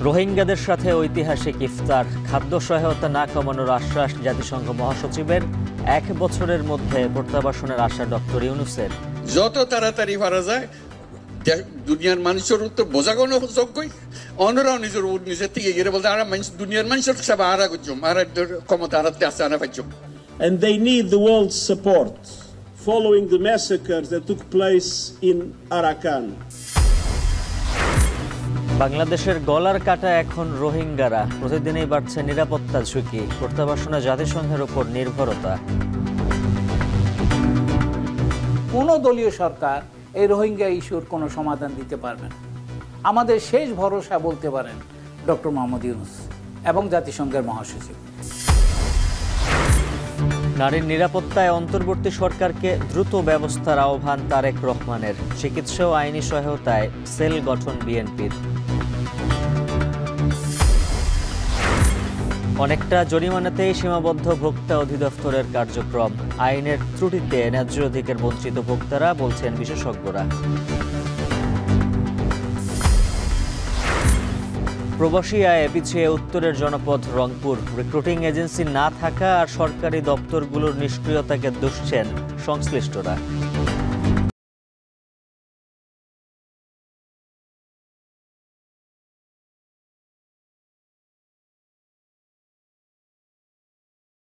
রোহিঙ্গাদের সাথে ঐতিহাসিক ইফতার, খাদ্য সহায়তা না কমানোর আশ্বাস জাতিসংঘ মহাসচিবের, 1 বছরের মধ্যে প্রত্যাবাসনের আশা ডক্টর ইউনূসের। যত তাড়াতাড়ি পারা যায় দুনিয়ার মানুষের উত্তর বোঝাগোনো যোগ্যই অন্যরাও নিজের থেকে গিয়ে বলতে আর দুনিয়ার মানুষের সব আরা করছুম আর ক্ষমতা আরাতে আসে আনা পাইছুম। And they need the world's support following the massacres that took place in Arakan. বাংলাদেশের গলার কাটা এখন রোহিঙ্গারা, প্রতিদিনই বাড়ছে নিরাপত্তা ঝুঁকি, প্রত্যাবাসনে জাতিসংঘের উপর নির্ভরতা। কোন দলীয় সরকার এই রোহিঙ্গা ইস্যুর কোনো সমাধান দিতে পারবে না। আমাদের শেষ ভরসা বলতে পারেন ডক্টর মোহাম্মদ ইউনূস এবং জাতিসংঘের মহাসচিব। নারীর নিরাপত্তায় অন্তর্বর্তী সরকারকে দ্রুত ব্যবস্থার আহ্বান তারেক রহমানের, চিকিৎসা ও আইনি সহায়তায় সেল গঠন বিএনপির। অনেকটা জরিমানাতেই সীমাবদ্ধ ভোক্তা অধিদপ্তরের কার্যক্রম, আইনের ত্রুটিতে ন্যায্য অধিকার বঞ্চিত ভোক্তারা, বলছেন বিশেষজ্ঞরা। প্রবাসী আয়ে পিছিয়ে উত্তরের জনপদ রংপুর, রিক্রুটিং এজেন্সি না থাকা আর সরকারি দপ্তরগুলোর নিষ্ক্রিয়তাকে দুষছেন সংশ্লিষ্টরা।